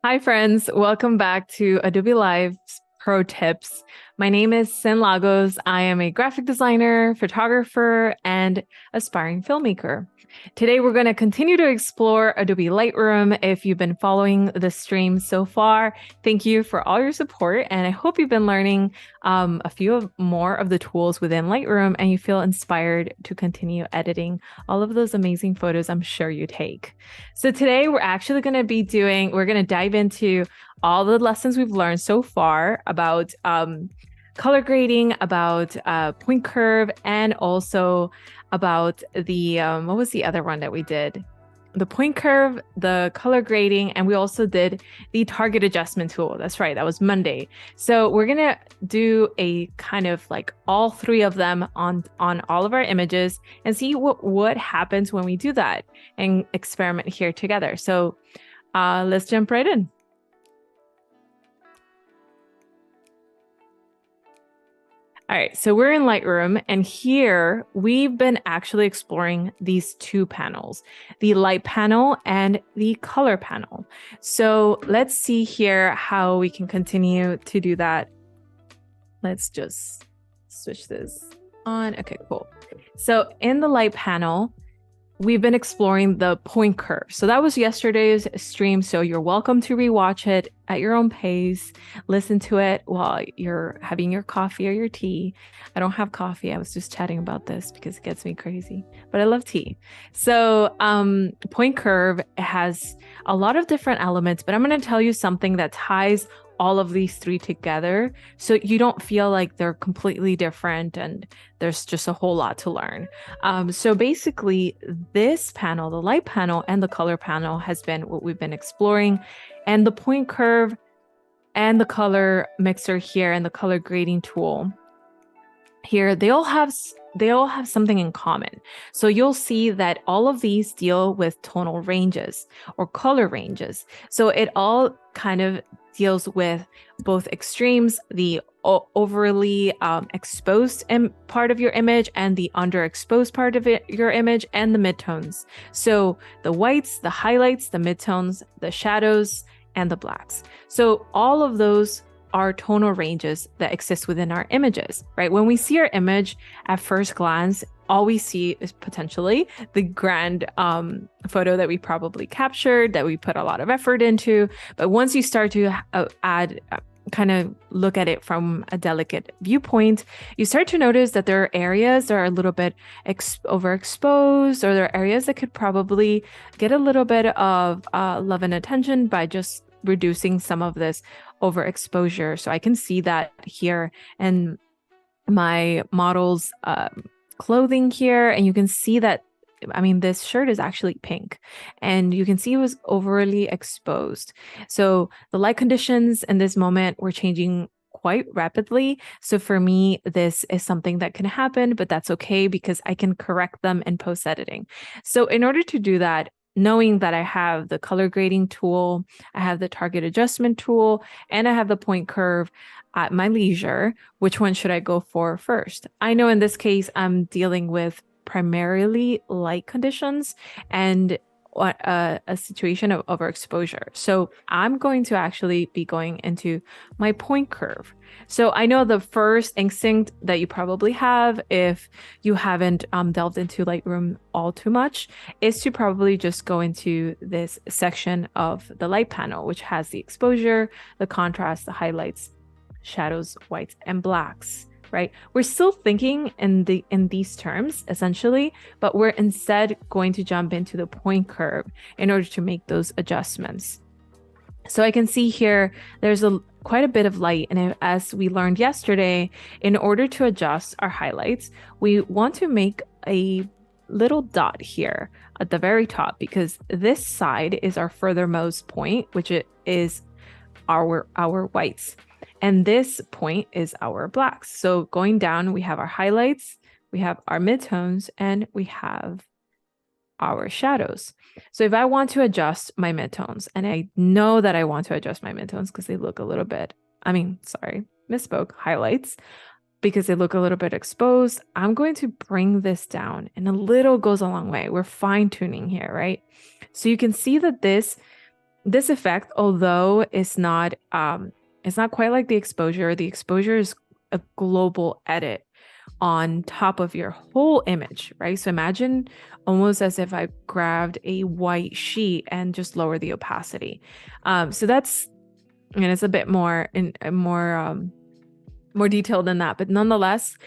Hi, friends. Welcome back to Adobe Live's Pro Tips. My name is Cyn Lagos. I am a graphic designer, photographer, and aspiring filmmaker. Today, we're going to continue to explore Adobe Lightroom. If you've been following the stream so far, thank you for all your support. And I hope you've been learning a few more of the tools within Lightroom and you feel inspired to continue editing all of those amazing photos I'm sure you take. So today, we're actually going to dive into all the lessons we've learned so far about color grading, about point curve, and also about the, what was the other one that we did? The point curve, the color grading, and we also did the target adjustment tool. That's right, that was Monday. So we're gonna do a kind of like all three of them on all of our images and see what happens when we do that and experiment here together. So let's jump right in. All right, so we're in Lightroom, and here we've been actually exploring these two panels, the light panel and the color panel. So let's see here how we can continue to do that. Let's just switch this on. Okay, cool. So in the light panel, we've been exploring the point curve. So that was yesterday's stream. So you're welcome to rewatch it at your own pace. Listen to it while you're having your coffee or your tea. I don't have coffee. I was just chatting about this because it gets me crazy, but I love tea. So point curve has a lot of different elements, but I'm going to tell you something that ties all of these three together so you don't feel like they're completely different and there's just a whole lot to learn. So basically this panel, the light panel and the color panel, has been what we've been exploring, and the point curve and the color mixer here and the color grading tool here, they all have something in common. So you'll see that all of these deal with tonal ranges or color ranges. So it all kind of deals with both extremes, the overly exposed part of your image and the underexposed part of your image, and the midtones. So the whites, the highlights, the midtones, the shadows, and the blacks. So all of those are tonal ranges that exist within our images, right? When we see our image at first glance, all we see is potentially the grand photo that we probably captured, that we put a lot of effort into. But once you start to kind of look at it from a delicate viewpoint, you start to notice that there are areas that are a little bit overexposed, or there are areas that could probably get a little bit of love and attention by just reducing some of this overexposure. So I can see that here in my model's clothing here, and you can see that, I mean, this shirt is actually pink, and you can see it was overly exposed. So the light conditions in this moment were changing quite rapidly. So for me, this is something that can happen, but that's okay because I can correct them in post editing. So in order to do that, knowing that I have the color grading tool, I have the target adjustment tool, and I have the point curve at my leisure, which one should I go for first? I know in this case, I'm dealing with primarily light conditions and a situation of overexposure. So I'm going to actually be going into my point curve. So I know the first instinct that you probably have, if you haven't delved into Lightroom all too much, is to probably just go into this section of the light panel, which has the exposure, the contrast, the highlights, shadows, whites, and blacks. Right? We're still thinking in these terms essentially, but we're instead going to jump into the point curve in order to make those adjustments. So I can see here there's quite a bit of light, and as we learned yesterday, in order to adjust our highlights, we want to make a little dot here at the very top, because this side is our furthermost point, which is our whites. And this point is our blacks. So going down, we have our highlights, we have our midtones, and we have our shadows. So if I want to adjust my midtones, and I know that I want to adjust my midtones because they look a little bit, misspoke, highlights, because they look a little bit exposed, I'm going to bring this down, and a little goes a long way. We're fine tuning here, right? So you can see that this this effect, although it's not quite like the exposure is a global edit on top of your whole image, right? So imagine almost as if I grabbed a white sheet and just lower the opacity. So that's, and it's a bit more more detailed than that, but nonetheless,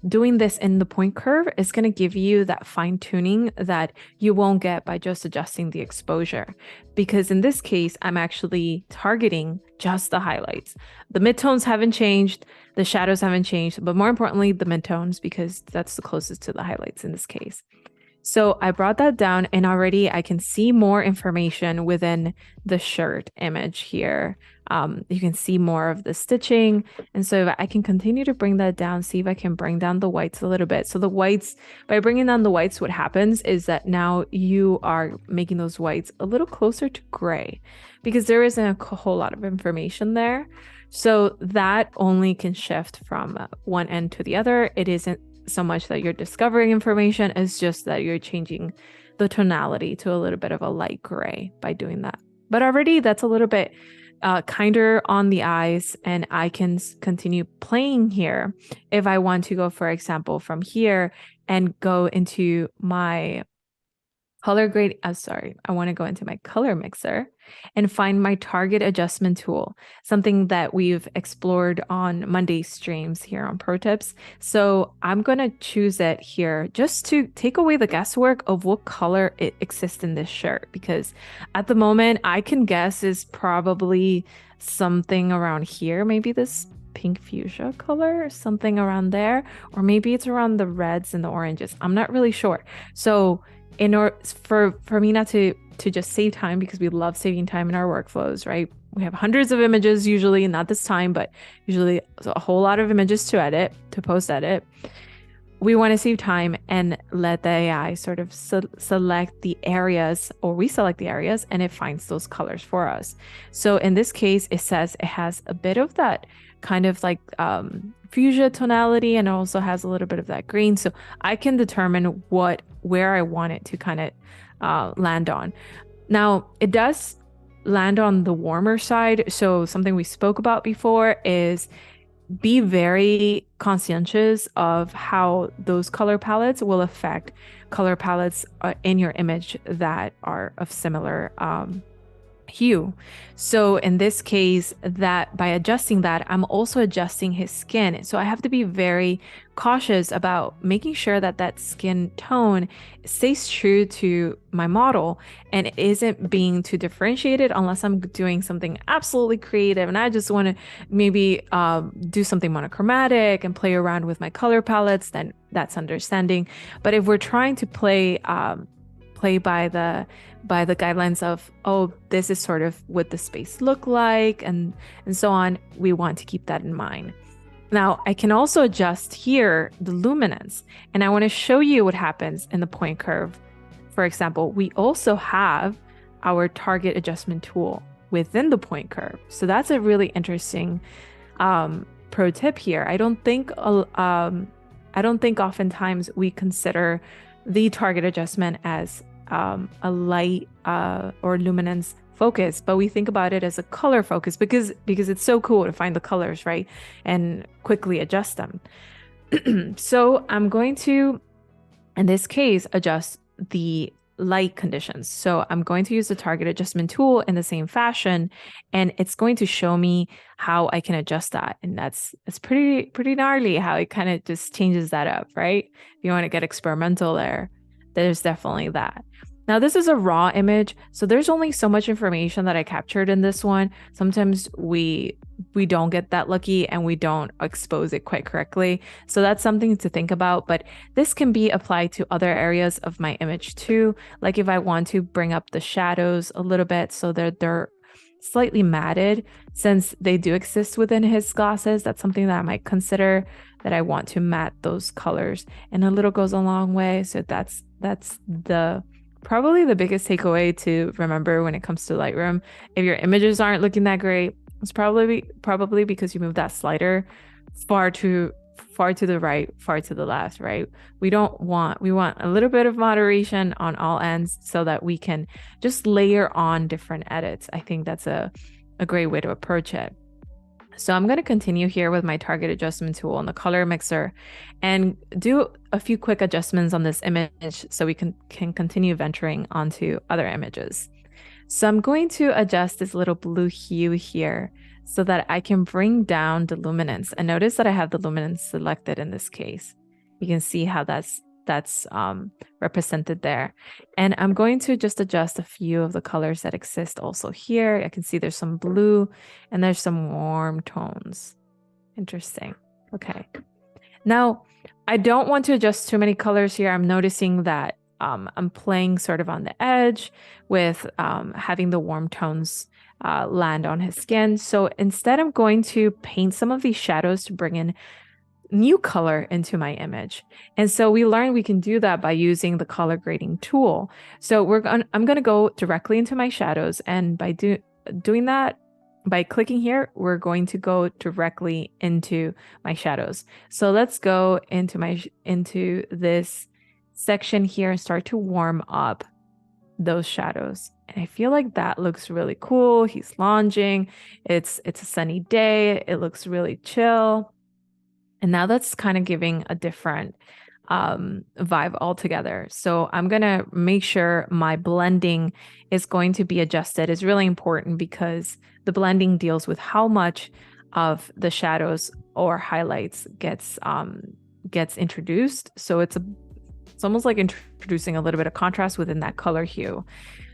doing this in the point curve is going to give you that fine tuning that you won't get by just adjusting the exposure. Because in this case, I'm actually targeting just the highlights. The midtones haven't changed, the shadows haven't changed, but more importantly, the midtones, because that's the closest to the highlights in this case. So I brought that down and already I can see more information within the shirt image here. You can see more of the stitching. And so I can continue to bring that down, see if I can bring down the whites a little bit. So the whites, by bringing down the whites, what happens is that now you are making those whites a little closer to gray because there isn't a whole lot of information there. So that only can shift from one end to the other. It isn't so much that you're discovering information, it's just that you're changing the tonality to a little bit of a light gray by doing that. But already that's a little bit kinder on the eyes, and I can continue playing here if I want to go, for example, from here and go into my color grade. I want to go into my color mixer and find my target adjustment tool, something that we've explored on Monday streams here on Pro Tips. So I'm going to choose it here just to take away the guesswork of what color it exists in this shirt, because at the moment I can guess is probably something around here, maybe this pink fuchsia color or something around there, or maybe it's around the reds and the oranges. I'm not really sure. So in order for me not to just save time, because we love saving time in our workflows, right? We have hundreds of images usually, not this time, but usually a whole lot of images to edit, to post edit. We want to save time and let the AI sort of select the areas, or we select the areas, and it finds those colors for us. So in this case, it says it has a bit of that kind of like fuchsia tonality, and it also has a little bit of that green. So I can determine where I want it to kind of land on. Now, it does land on the warmer side. So something we spoke about before is be very conscientious of how those color palettes will affect color palettes in your image that are of similar hue. So in this case, that by adjusting that, I'm also adjusting his skin. So I have to be very cautious about making sure that that skin tone stays true to my model and isn't being too differentiated, unless I'm doing something absolutely creative and I just want to maybe do something monochromatic and play around with my color palettes, then that's understanding. But if we're trying to play by the guidelines of, oh, this is sort of what the space look like and so on, we want to keep that in mind. Now, I can also adjust here the luminance, and I want to show you what happens in the point curve. For example, we also have our target adjustment tool within the point curve. So that's a really interesting pro tip here. I don't think oftentimes we consider the target adjustment as a light or luminance focus, but we think about it as a color focus because it's so cool to find the colors, right, and quickly adjust them. So I'm going to, in this case, adjust the light conditions. So I'm going to use the target adjustment tool in the same fashion, and it's going to show me how I can adjust that. And it's pretty gnarly how it kind of just changes that up, right? If you want to get experimental there's definitely that. Now, this is a raw image, so there's only so much information that I captured in this one. Sometimes we don't get that lucky and we don't expose it quite correctly. So that's something to think about, but this can be applied to other areas of my image too. Like if I want to bring up the shadows a little bit so they're slightly matted, since they do exist within his glasses, that's something that I might consider, that I want to matte those colors, and a little goes a long way. So that's probably the biggest takeaway to remember when it comes to Lightroom. If your images aren't looking that great, it's probably because you moved that slider far too far to the right, far to the left, right? We want a little bit of moderation on all ends so that we can just layer on different edits. I think that's a great way to approach it. So I'm going to continue here with my target adjustment tool on the color mixer and do a few quick adjustments on this image so we can continue venturing onto other images. So I'm going to adjust this little blue hue here so that I can bring down the luminance. And notice that I have the luminance selected in this case. You can see how that's represented there. And I'm going to just adjust a few of the colors that exist also here. I can see there's some blue and there's some warm tones. Interesting. Okay. Now, I don't want to adjust too many colors here. I'm noticing that I'm playing sort of on the edge with having the warm tones land on his skin. So instead, I'm going to paint some of these shadows to bring in new color into my image. And so we learned we can do that by using the color grading tool. So I'm going to go directly into my shadows, and by doing that, by clicking here, we're going to go directly into my shadows. So let's go into this section here and start to warm up those shadows. And I feel like that looks really cool. He's lounging. It's a sunny day. It looks really chill. And now that's kind of giving a different vibe altogether. So I'm going to make sure my blending is going to be adjusted. It's really important because the blending deals with how much of the shadows or highlights gets introduced. So it's almost like introducing a little bit of contrast within that color hue.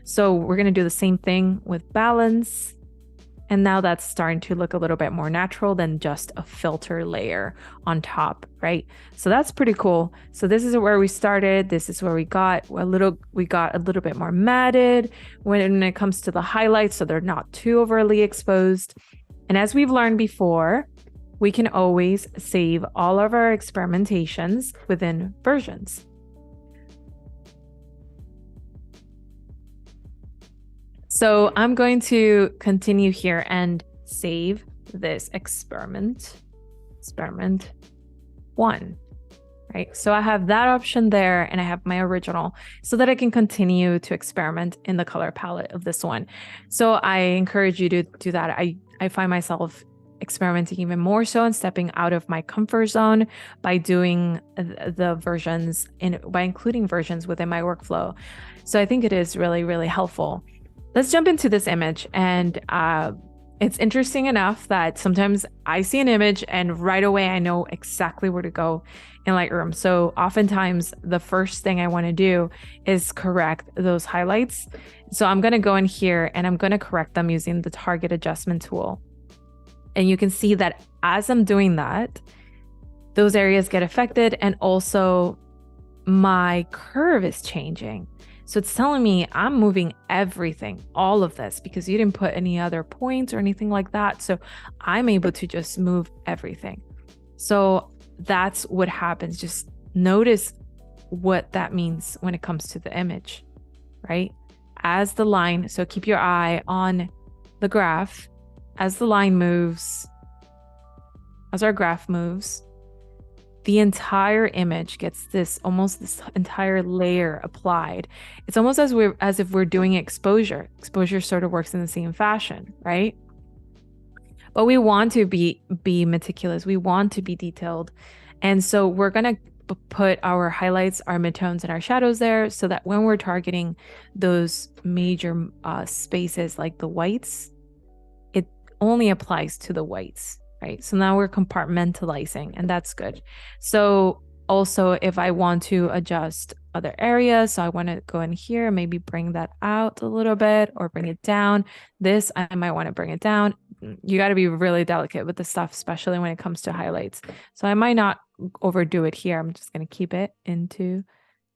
So we're going to do the same thing with balance. And now that's starting to look a little bit more natural than just a filter layer on top, right? So that's pretty cool. So this is where we started. This is where we got a little bit more matted when it comes to the highlights, so they're not too overly exposed. And as we've learned before, we can always save all of our experimentations within versions. So I'm going to continue here and save this experiment 1, right? So I have that option there and I have my original so that I can continue to experiment in the color palette of this one. So I encourage you to do that. I find myself experimenting even more so and stepping out of my comfort zone by doing the versions by including versions within my workflow. So I think it is really, really helpful. Let's jump into this image. And it's interesting enough that sometimes I see an image and right away I know exactly where to go in Lightroom. So oftentimes the first thing I want to do is correct those highlights. So I'm going to go in here and I'm going to correct them using the target adjustment tool. And you can see that as I'm doing that, those areas get affected and also my curve is changing. So it's telling me I'm moving everything, all of this, because you didn't put any other points or anything like that. So I'm able to just move everything. So that's what happens. Just notice what that means when it comes to the image, right? As the line, so keep your eye on the graph. As the line moves, as our graph moves, the entire image gets this entire layer applied. It's almost as if we're doing exposure. Exposure sort of works in the same fashion, right? But we want to be meticulous. We want to be detailed. And so we're going to put our highlights, our midtones, and our shadows there so that when we're targeting those major spaces like the whites, it only applies to the whites. Right. So now we're compartmentalizing and that's good. So also if I want to adjust other areas, so I want to go in here, maybe bring that out a little bit or bring it down. This, I might want to bring it down. You got to be really delicate with the stuff, especially when it comes to highlights. So I might not overdo it here. I'm just going to keep it into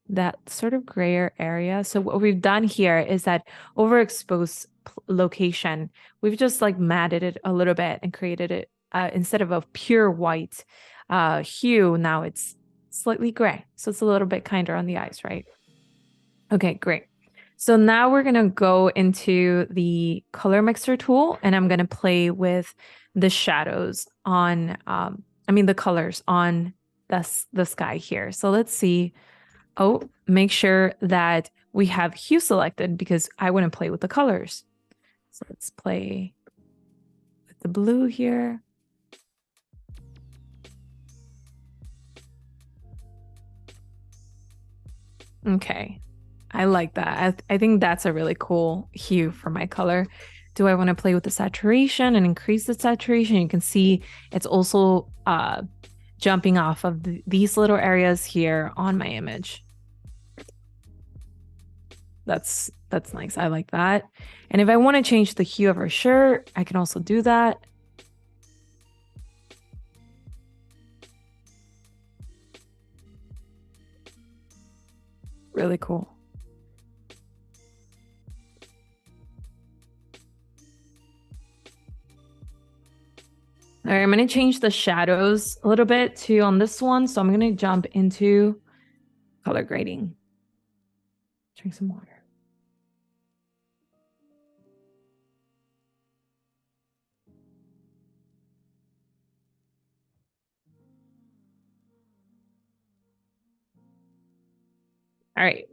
that sort of grayer area. So what we've done here is that overexposed location, we've just like matted it a little bit and created it. Instead of a pure white hue, now it's slightly gray. So it's a little bit kinder on the eyes, right? Okay, great. So now we're going to go into the color mixer tool and I'm going to play with the shadows on the colors on the sky here. So let's see. Oh, make sure that we have hue selected because I want to play with the colors. So let's play with the blue here. Okay, I like that. I think that's a really cool hue for my color. Do I want to play with the saturation and increase the saturation? You can see it's also jumping off of these little areas here on my image. That's nice. I like that. And if I want to change the hue of our shirt, I can also do that. Really cool. All right, I'm going to change the shadows a little bit too on this one. So I'm going to jump into color grading. Drink some water. All right.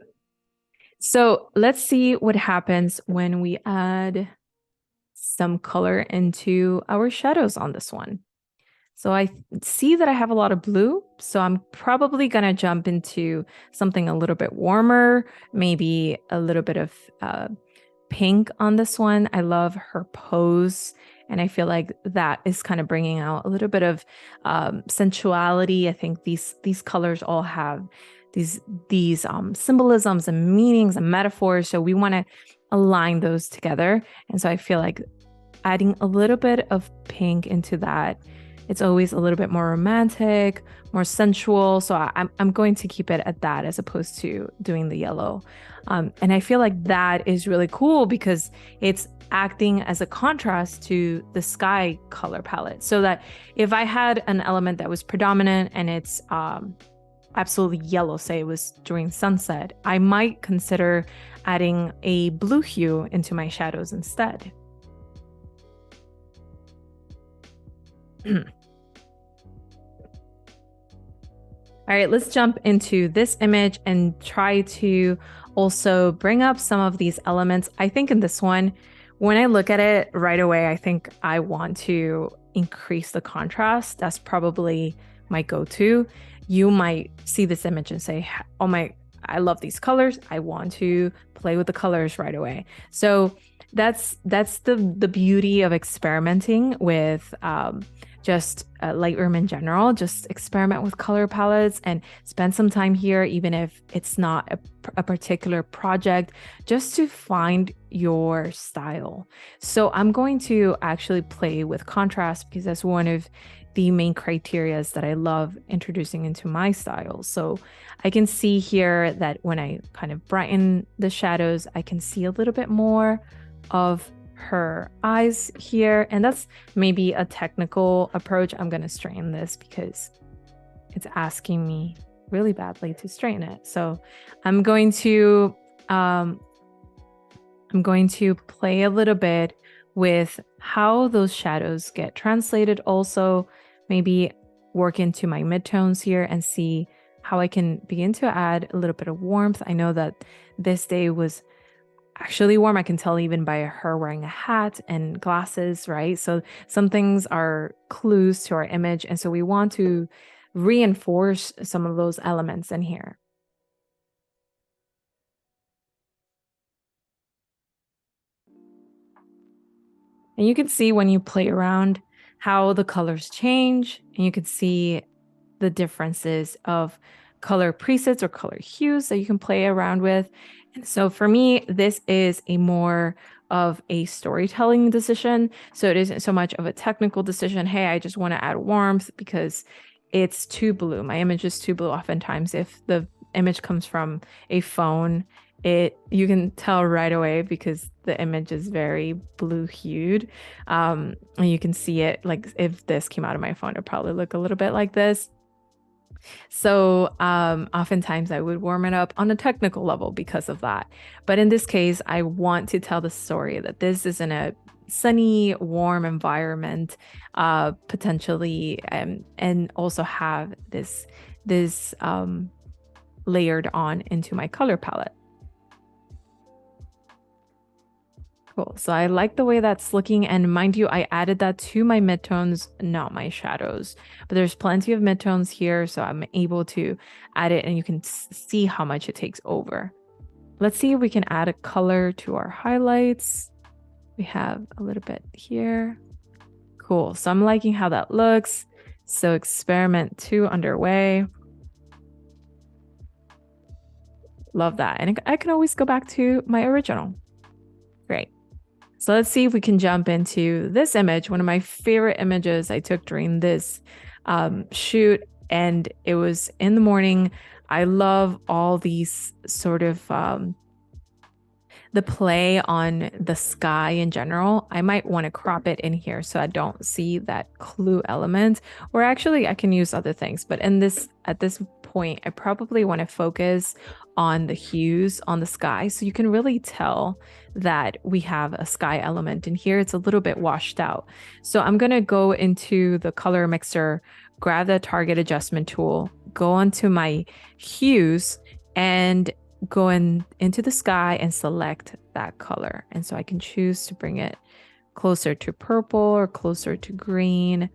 So let's see what happens when we add some color into our shadows on this one. So I see that I have a lot of blue, so I'm probably going to jump into something a little bit warmer, maybe a little bit of pink on this one. I love her pose, and I feel like that is kind of bringing out a little bit of sensuality. I think these colors all have these symbolisms and meanings and metaphors, so we want to align those together. And so I feel like adding a little bit of pink into that, it's always a little bit more romantic, more sensual. So I'm going to keep it at that as opposed to doing the yellow. And I feel like that is really cool because it's acting as a contrast to the sky color palette. So that if I had an element that was predominant and it's absolutely yellow, say it was during sunset, I might consider adding a blue hue into my shadows instead. All right, let's jump into this image and try to also bring up some of these elements. I think in this one, when I look at it right away, I think I want to increase the contrast. That's probably my go-to. You might see this image and say, oh my, I love these colors. I want to play with the colors right away. So that's the beauty of experimenting with just Lightroom in general. Just experiment with color palettes and spend some time here, even if it's not a particular project, just to find your style. So I'm going to actually play with contrast because that's one of the main criterias that I love introducing into my style. So I can see here that when I kind of brighten the shadows, I can see a little bit more of her eyes here, and that's maybe a technical approach. I'm going to straighten this because it's asking me really badly to straighten it. So I'm going to play a little bit with how those shadows get translated. Also, maybe work into my midtones here and see how I can begin to add a little bit of warmth. I know that this day was actually warm. I can tell even by her wearing a hat and glasses, right? So some things are clues to our image. And so we want to reinforce some of those elements in here. And you can see when you play around how the colors change, and you can see the differences of color presets or color hues that you can play around with. And so for me, this is a more of a storytelling decision. So it isn't so much of a technical decision. Hey, I just want to add warmth because it's too blue. My image is too blue. Oftentimes, if the image comes from a phone, you can tell right away because the image is very blue hued. And you can see it, like if this came out of my phone, it'd probably look a little bit like this. So oftentimes I would warm it up on a technical level because of that. But in this case, I want to tell the story that this isn't a sunny, warm environment, potentially, and also have this layered on into my color palette. Cool. So I like the way that's looking, and mind you, I added that to my midtones, not my shadows. But there's plenty of midtones here, so I'm able to add it, and you can see how much it takes over. Let's see if we can add a color to our highlights. We have a little bit here. Cool. So I'm liking how that looks. So experiment 2 underway. Love that. And I can always go back to my original. Great. So let's see if we can jump into this image, one of my favorite images I took during this shoot, and it was in the morning. I love all these sort of the play on the sky in general. I might want to crop it in here so I don't see that clue element, or actually I can use other things, but at this point, I probably want to focus on the hues on the sky, so you can really tell that we have a sky element in here. It's a little bit washed out. So I'm going to go into the color mixer, grab the target adjustment tool, go onto my hues, and go into the sky and select that color. And so I can choose to bring it closer to purple or closer to green.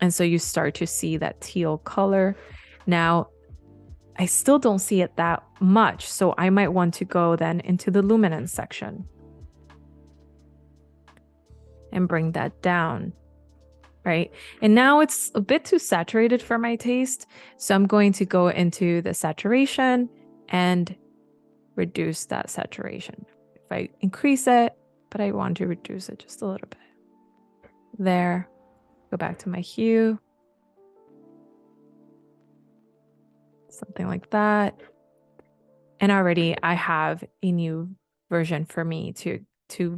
And so you start to see that teal color. Now, I still don't see it that much, so I might want to go then into the luminance section and bring that down, right? And now it's a bit too saturated for my taste, so I'm going to go into the saturation and reduce that saturation. If I increase it, but I want to reduce it just a little bit. There, go back to my hue. Something like that. And already I have a new version for me to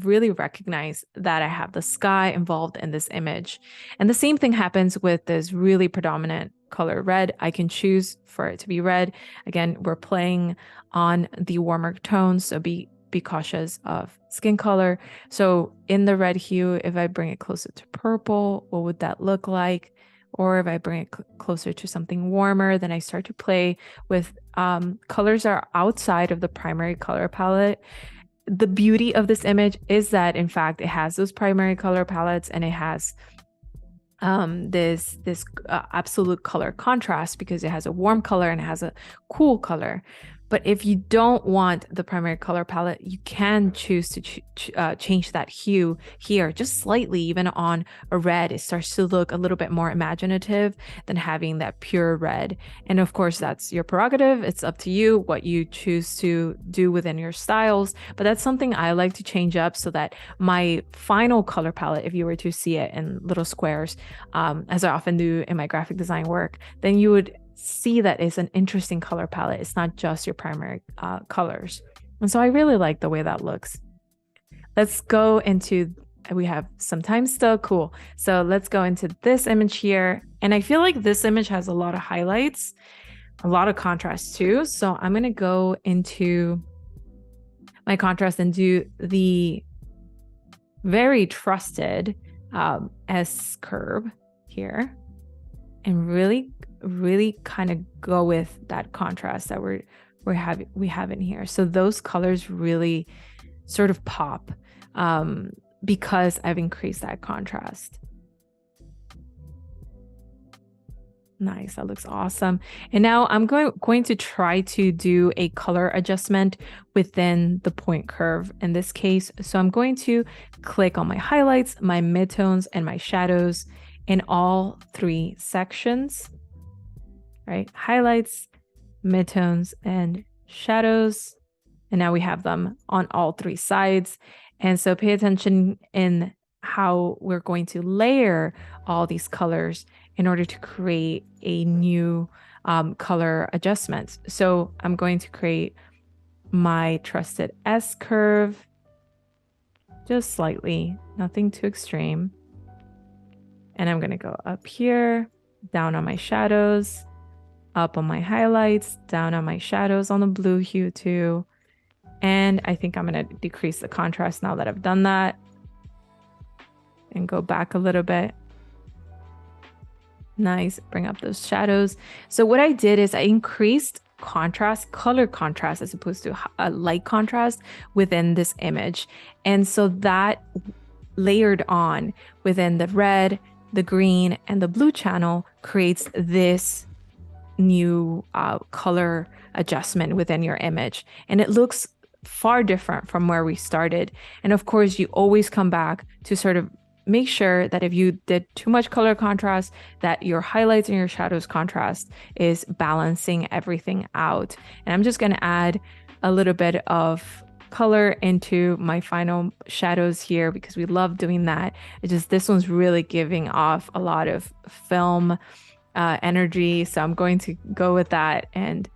really recognize that I have the sky involved in this image. And the same thing happens with this really predominant color red. I can choose for it to be red. Again, we're playing on the warmer tones, so be cautious of skin color. So in the red hue, if I bring it closer to purple, what would that look like? Or if I bring it closer to something warmer, then I start to play with colors that are outside of the primary color palette. The beauty of this image is that, in fact, it has those primary color palettes, and it has this absolute color contrast because it has a warm color and it has a cool color. But if you don't want the primary color palette, you can choose to change that hue here just slightly. Even on a red, it starts to look a little bit more imaginative than having that pure red. And of course, that's your prerogative. It's up to you what you choose to do within your styles. But that's something I like to change up so that my final color palette, if you were to see it in little squares, as I often do in my graphic design work, then you would see that it's an interesting color palette. It's not just your primary colors. And so I really like the way that looks. Let's go into, we have some time still, cool. So let's go into this image here. And I feel like this image has a lot of highlights, a lot of contrast too. So I'm gonna go into my contrast and do the very trusted S curve here, and really kind of go with that contrast that we have in here. So those colors really sort of pop because I've increased that contrast. Nice, that looks awesome. And now I'm going to try to do a color adjustment within the point curve in this case. So I'm going to click on my highlights, my midtones, and my shadows in all 3 sections, right? Highlights, midtones, and shadows. And now we have them on all 3 sides. And so pay attention in how we're going to layer all these colors in order to create a new color adjustment. So I'm going to create my trusted S curve, just slightly, nothing too extreme. And I'm going to go up here, down on my shadows, up on my highlights, down on my shadows on the blue hue too. And I think I'm going to decrease the contrast now that I've done that. and go back a little bit. Nice. Bring up those shadows. So what I did is I increased contrast, color contrast, as opposed to a light contrast within this image. And so that layered on within the red, the green, and the blue channel creates this new color adjustment within your image. And it looks far different from where we started. And of course, you always come back to sort of make sure that if you did too much color contrast, that your highlights and your shadows contrast is balancing everything out. And I'm just going to add a little bit of color into my final shadows here because we love doing that. It's just this one's really giving off a lot of film energy. So I'm going to go with that and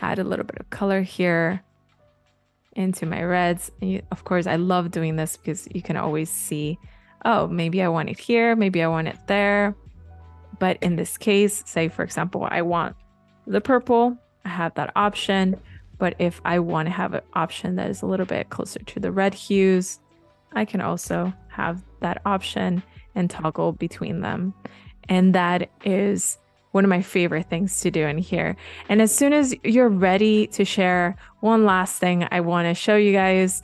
add a little bit of color here into my reds. And of course, I love doing this because you can always see, oh, maybe I want it here, maybe I want it there. But in this case, say, for example, I want the purple, I have that option. But if I want to have an option that is a little bit closer to the red hues, I can also have that option and toggle between them. And that is one of my favorite things to do in here. And as soon as you're ready to share, one last thing I want to show you guys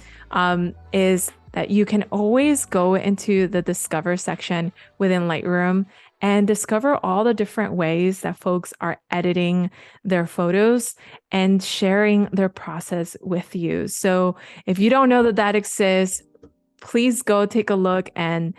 is that you can always go into the Discover section within Lightroom and discover all the different ways that folks are editing their photos and sharing their process with you. So if you don't know that that exists, please go take a look and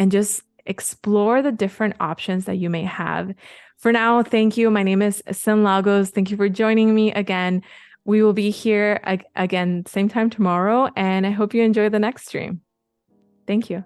just explore the different options that you may have. For now, thank you. My name is Cyn Lagos. Thank you for joining me again. We will be here again, same time tomorrow, and I hope you enjoy the next stream. Thank you.